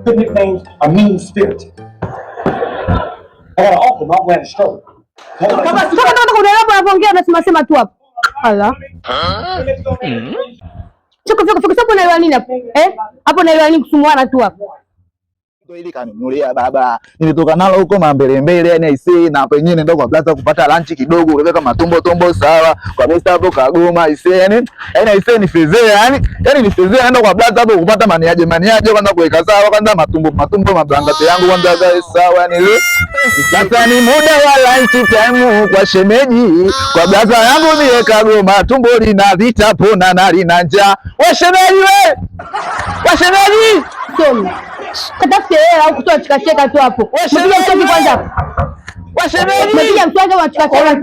Good nicknames are mean spirit. I got an awful mom who had a stroke. Unasema tu hapo. Hala. Choko unaelewa nini hapo? Hapo unaelewa nini kusumuana tu hapo? Ili kanunulia baba. Nilitoka nalo huko mbele yani aisee na pengine ndio kwa plaza kupata lunch kidogo unaweka matumbo sawa kwa Mr. hapo Kagoma aisee yani aisee ni fezea yani ni fezea naenda kwa plaza hapo kupata maniaje kwanza kuweka sawa kwanza matumbo mabrangate yangu kwanza sawa yani ile sasa ni muda wa lunch time kwa shemeji kwa plaza yangu ni Kagoma tumbo lina vitapona na lina njaa wa shemeji Tom. Katafute hela au kutoa chikacheka tu hapo. Mpiga mswaki kwanza hapo. Washemeji. Mpiga mswaki au chikacheka.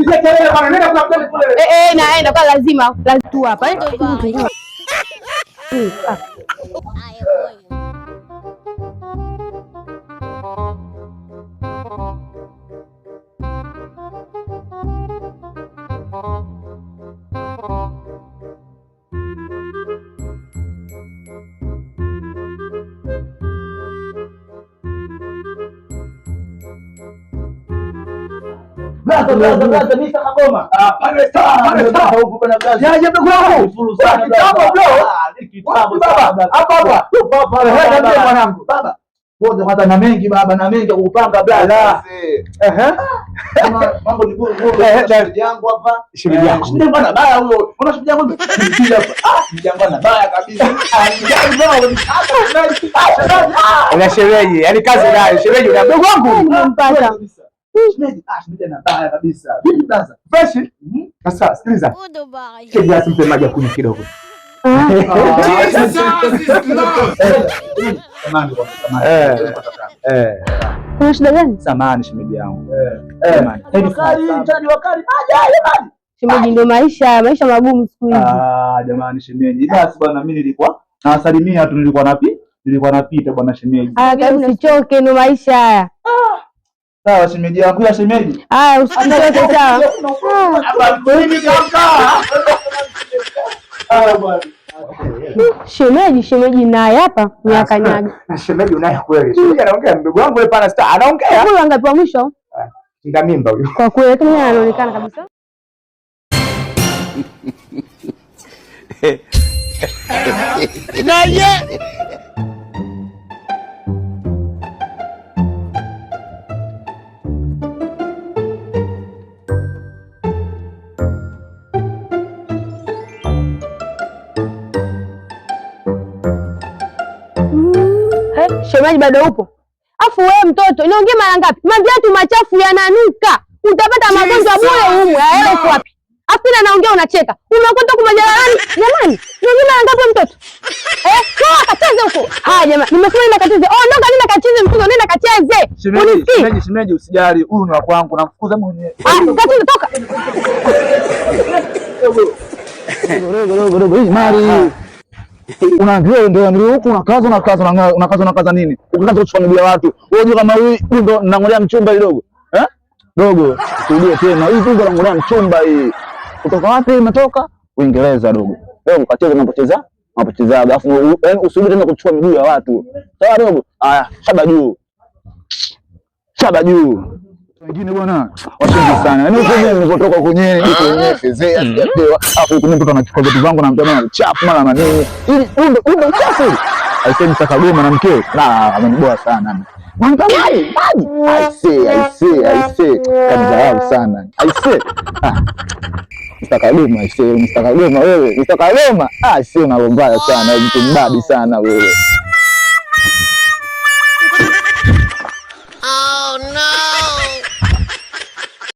Naenda kwa lazima tu hapa. Blaza Mr. Kagoma. Pale sawa. Huko kuna blaza. Ya ndugu wangu. Fulu sana Kitambo bro. Kitambo baba. Hapa. Ndio mwanangu. Baba. Wote kwanza na mengi baba na mengi kupanga blaza. Mambo ni bure. Yangu hapa. Shemeji yangu. Ndio bwana baya huyo. Unaona shemeji yangu? Ndio hapa. Shemeji yangu baya kabisa. Una shemeji, yani kazi nayo. Shemeji una mdogo wangu. Nimpata. Shemeji na baya kabisa. Vipi blaza? Fresh? Sasa sikiliza. Shemeji asimpe maji kunywa kidogo. Kuna shida gani? Samahani shemeji yangu. Shemeji ndio maisha magumu siku hizi. Jamani shemeji. Basi bwana mimi nilikuwa nawasalimia tu nilikuwa napita bwana shemeji. Karibu usichoke ndio maisha haya. Sawa shemeji yangu ya shemeji. Usichoke sawa. Shemeji naye hapa miaka nyaga. Shemeji unaye kweli. Shemeji anaongea mdogo wangu yule pana star. Anaongea. Huyo angapi wa mwisho? Kinga mimba huyo. Kwa kweli lakini anaonekana kabisa. Naye Shemeji bado upo? Afu wewe mtoto, niongee mara ngapi? Maviatu machafu yananuka. Utapata magonjwa bure humu. Wewe uko wapi? Afu tena naongea unacheka. Unakwenda kumajalalani? Jamani, niongee mara ngapi mtoto? Toa kacheze huko. Jamani, nimesema nenda kacheze. Ondoka nenda kacheze mtoto, nenda kacheze. Shemeji usijali, huyu ni wa kwangu namfukuza mwenyewe. Kacheze toka. Dogo, hii mali. Unaangalia ndio ndio huko unakaza nini? Ukikaza kuchukua mibia watu. Wewe kama huyu ndio nangolia mchumba kidogo. Dogo, turudie tena. Hii ndio nangolia mchumba hii. Kutoka wapi imetoka? Uingereza dogo. Leo mkacheza unapoteza alafu yani usirudi tena kuchukua miguu ya watu. Sawa dogo? Haya, shaba juu. Wengine bwana washingi sana. Yaani huko nilipotoka kwenyewe niko wenyewe fezea sijapewa. Hapo kuna mtu anachukua vitu vangu na mtamana chafu mara na nini. Ili ndo chafu. Aisee Kagoma na mkeo. Ameniboa sana. Mwanga maji. Aisee. Kanidharau sana. Aisee. Mr. Kagoma wewe. Mr. Kagoma. Aisee unalombaya sana. Mtu mbadi sana wewe. Oh no.